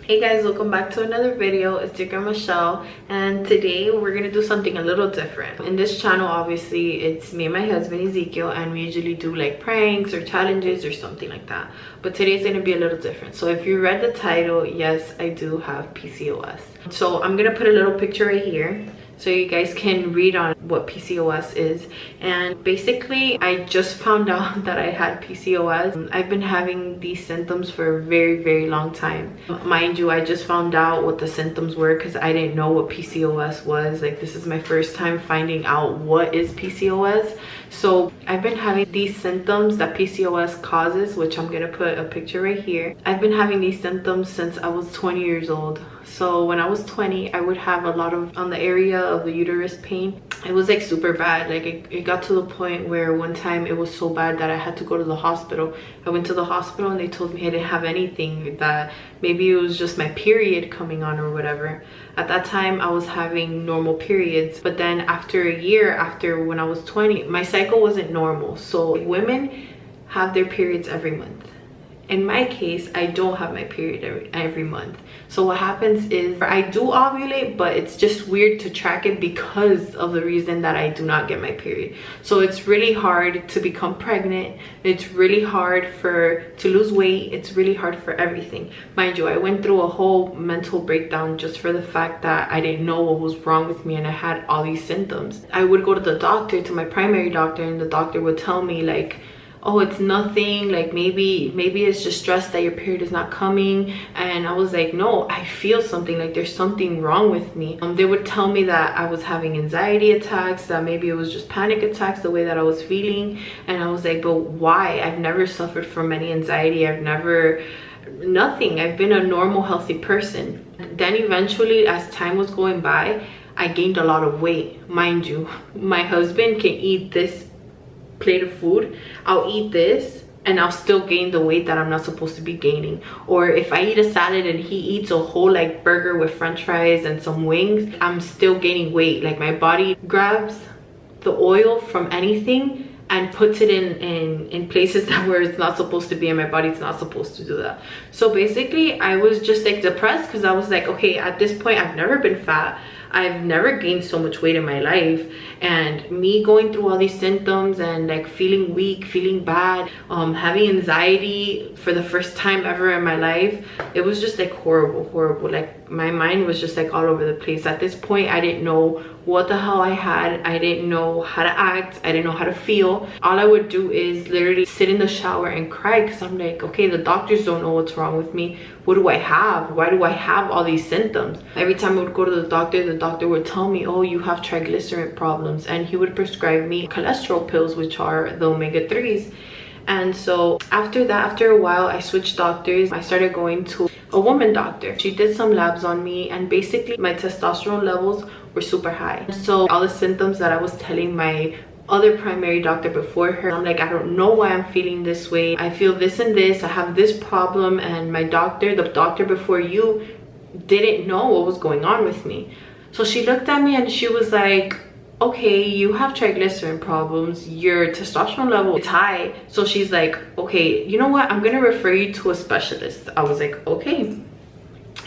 Hey guys, welcome back to another video. It's your girl Michelle, and today we're gonna do something a little different. In this channel, obviously it's me and my husband Ezekiel, and we usually do like pranks or challenges or something like that, but today's gonna be a little different. So if you read the title, yes, I do have PCOS. So I'm gonna put a little picture right here so you guys can read on what PCOS is. And basically, I just found out that I had PCOS. I've been having these symptoms for a very long time. Mind you, I just found out what the symptoms were because I didn't know what PCOS was. Like, this is my first time finding out what is PCOS. So I've been having these symptoms that PCOS causes, which I'm gonna put a picture right here. I've been having these symptoms since I was 20 years old. So when I was 20, I would have a lot of on the area of the uterus pain. It was like super bad. Like it got to the point where one time it was so bad that I had to go to the hospital. I went to the hospital and they told me I didn't have anything, that maybe it was just my period coming on or whatever. At that time I was having normal periods, but then after a year, after when I was 20, my cycle wasn't normal. So women have their periods every month. In my case, I don't have my period every month. So what happens is I do ovulate, but it's just weird to track it because of the reason that I do not get my period. So it's really hard to become pregnant. It's really hard to lose weight. It's really hard for everything. Mind you, I went through a whole mental breakdown just for the fact that I didn't know what was wrong with me and I had all these symptoms. I would go to the doctor, to my primary doctor, and the doctor would tell me like, oh, it's nothing, like maybe it's just stress that your period is not coming. And I was like, no, I feel something, like there's something wrong with me. They would tell me that I was having anxiety attacks, that maybe it was just panic attacks, the way that I was feeling. And I was like, but why? I've never suffered from any anxiety. Nothing. I've been a normal, healthy person. Then eventually, as time was going by, I gained a lot of weight. Mind you, my husband can eat this plate of food, I'll eat this and I'll still gain the weight that I'm not supposed to be gaining. Or if I eat a salad and he eats a whole like burger with french fries and some wings, I'm still gaining weight. Like, my body grabs the oil from anything and puts it in places that where it's not supposed to be, and my body's not supposed to do that. So basically I was just like depressed because I was like, okay, at this point I've never been fat, I've never gained so much weight in my life, and me going through all these symptoms and like feeling weak, feeling bad, having anxiety for the first time ever in my life, it was just like horrible. Like, my mind was just like all over the place. At this point I didn't know what the hell I had. I didn't know how to act. I didn't know how to feel. All I would do is literally sit in the shower and cry because I'm like, okay, the doctors don't know what's wrong with me. What do I have? Why do I have all these symptoms? Every time I would go to the doctor would tell me, oh, you have triglyceride problems, and he would prescribe me cholesterol pills, which are the omega-3s. And so after that, after a while, I switched doctors. I started going to a woman doctor. She did some labs on me, and basically my testosterone levels were super high. So all the symptoms that I was telling my other primary doctor before her, I'm like, I don't know why I'm feeling this way. I feel this and this, I have this problem, and my doctor, the doctor before you, didn't know what was going on with me. So she looked at me and she was like, okay, you have triglyceride problems, your testosterone level is high. So she's like, okay, you know what, I'm gonna refer you to a specialist. I was like, okay.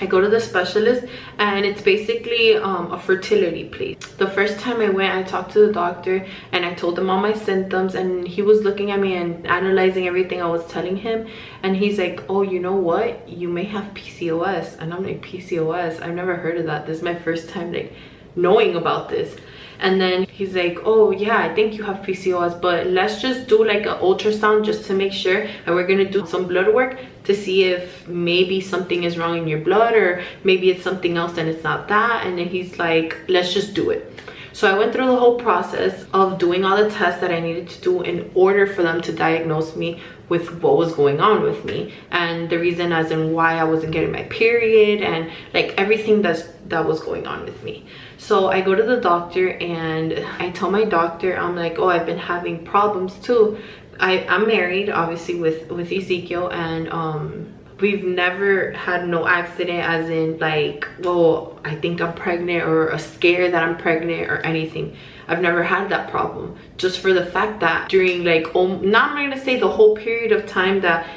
I go to the specialist, and it's basically a fertility place. The first time I went, I talked to the doctor and I told him all my symptoms, and he was looking at me and analyzing everything I was telling him, and he's like, oh, you know what, you may have PCOS. And I'm like, PCOS? I've never heard of that. This is my first time like knowing about this. And then he's like, oh yeah, I think you have PCOS, but let's just do like an ultrasound just to make sure, and we're gonna do some blood work to see if maybe something is wrong in your blood, or maybe it's something else and it's not that. And then he's like, let's just do it. So I went through the whole process of doing all the tests that I needed to do in order for them to diagnose me with what was going on with me, and the reason as in why I wasn't getting my period, and like everything that was going on with me. So I go to the doctor and I tell my doctor, I'm like, oh, I've been having problems too. I'm married obviously with Ezekiel, and we've never had no accident as in like, well, I think I'm pregnant, or a scare that I'm pregnant or anything. I've never had that problem, just for the fact that during like, not I'm gonna say the whole period of time that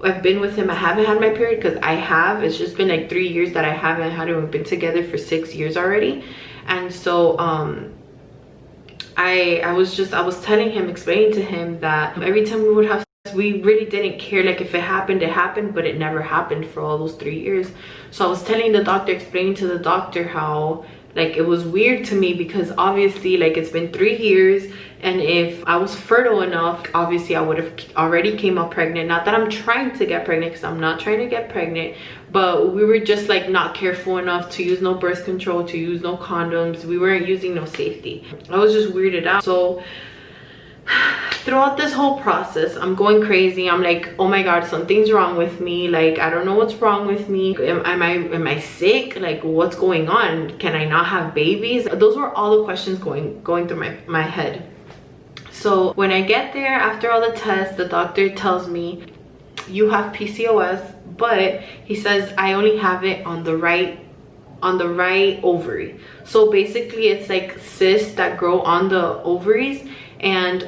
I've been with him, I haven't had my period, because I have. It's just been like 3 years that I haven't had it. We've been together for 6 years already. And so I was telling him, explaining to him that every time we would have sex, we really didn't care. Like if it happened, but it never happened for all those 3 years. So I was telling the doctor, explaining to the doctor how like it was weird to me, because obviously like it's been 3 years, and if I was fertile enough, obviously I would have already came out pregnant. Not that I'm trying to get pregnant, because I'm not trying to get pregnant, but we were just like not careful enough to use no birth control, to use no condoms. We weren't using no safety. I was just weirded out. So throughout this whole process, I'm going crazy. I'm like, oh my god, something's wrong with me. Like I don't know what's wrong with me. Am I sick? Like what's going on? Can I not have babies? Those were all the questions going through my head. So when I get there, after all the tests, the doctor tells me you have PCOS, but he says I only have it on the right ovary. So basically it's like cysts that grow on the ovaries, and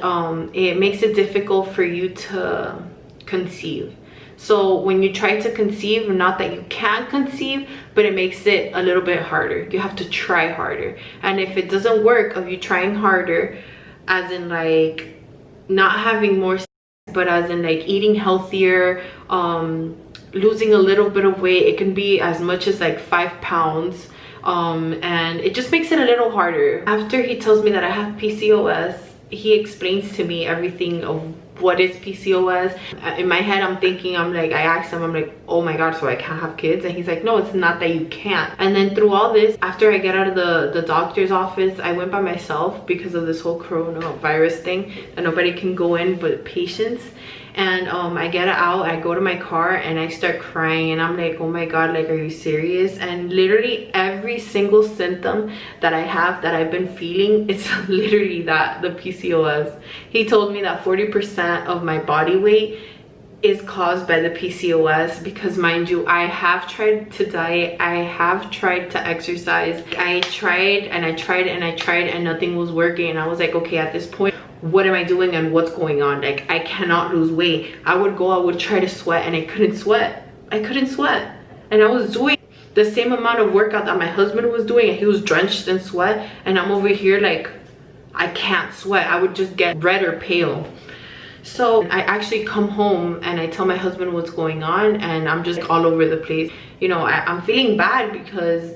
it makes it difficult for you to conceive. So when you try to conceive, not that you can't conceive, but it makes it a little bit harder. You have to try harder. And if it doesn't work of you trying harder, as in like not having more sex, but as in like eating healthier, losing a little bit of weight, it can be as much as like 5 pounds. And it just makes it a little harder. After he tells me that I have PCOS, he explains to me everything of what is PCOS. In my head, I'm thinking, I asked him, I'm like, oh my god, so I can't have kids? And he's like, no, it's not that you can't. And then through all this, after I get out of the doctor's office, I went by myself because of this whole coronavirus thing, and nobody can go in but patients. And I get out, I go to my car, and I start crying, and I'm like, oh my god, like, are you serious? And literally every single symptom that I have, that I've been feeling, it's literally that, the PCOS. He told me that 40% of my body weight is caused by the PCOS, because mind you, I have tried to diet, I have tried to exercise, I tried and I tried and I tried, and nothing was working. And I was like, okay, at this point, what am I doing and what's going on? Like, I cannot lose weight. I would try to sweat, and I couldn't sweat. And I was doing the same amount of workout that my husband was doing, and he was drenched in sweat, and I'm over here like, I can't sweat. I would just get red or pale. So I actually come home and I tell my husband what's going on, and I'm just all over the place. You know, I'm feeling bad, because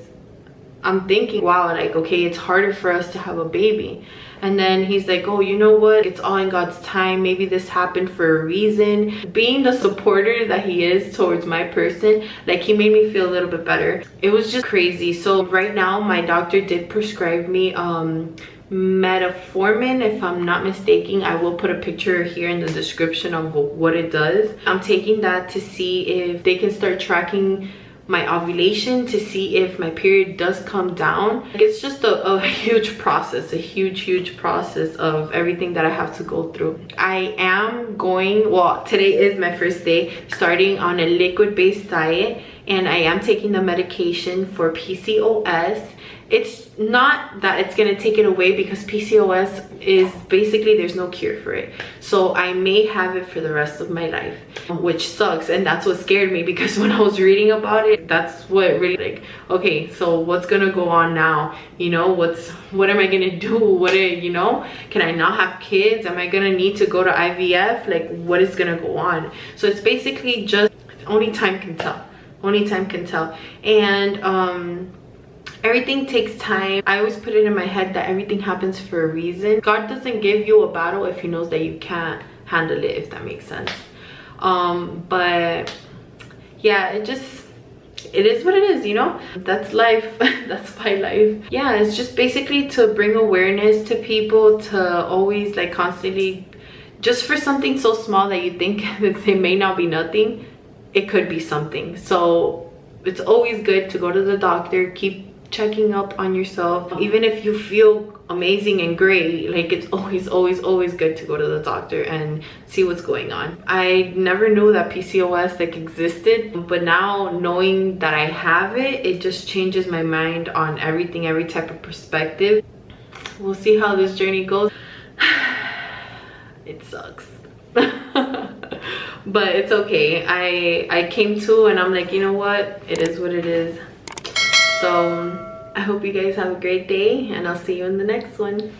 I'm thinking, wow, like, okay, it's harder for us to have a baby. And then he's like, oh, you know what? It's all in God's time. Maybe this happened for a reason. Being the supporter that he is towards my person, like, he made me feel a little bit better. It was just crazy. So right now, my doctor did prescribe me metformin, if I'm not mistaken. I will put a picture here in the description of what it does. I'm taking that to see if they can start tracking my ovulation, to see if my period does come down. It's just a huge process, a huge process of everything that I have to go through. I am going, well, today is my first day starting on a liquid-based diet, and I am taking the medication for PCOS. It's not that it's gonna take it away, because PCOS is basically, there's no cure for it. So I may have it for the rest of my life, which sucks. And that's what scared me, because when I was reading about it, that's what really, like, okay, so what's gonna go on now? You know, what am I gonna do? You know, can I not have kids? Am I gonna need to go to IVF? Like, what is gonna go on? So it's basically just, only time can tell. Only time can tell. And everything takes time. I always put it in my head that everything happens for a reason. God doesn't give you a battle if he knows that you can't handle it, if that makes sense. But yeah, it is what it is, you know? That's life. That's my life. Yeah, it's just basically to bring awareness to people, to always, like, constantly, just for something so small that you think that it may not be nothing, it could be something. So it's always good to go to the doctor, keep checking up on yourself. Even if you feel amazing and great, like, it's always good to go to the doctor and see what's going on. I never knew that PCOS, like, existed, but now knowing that I have it, it just changes my mind on everything, every type of perspective. We'll see how this journey goes. It sucks. but it's okay. I came to and I'm like, you know what, it is what it is. So I hope you guys have a great day, and I'll see you in the next one.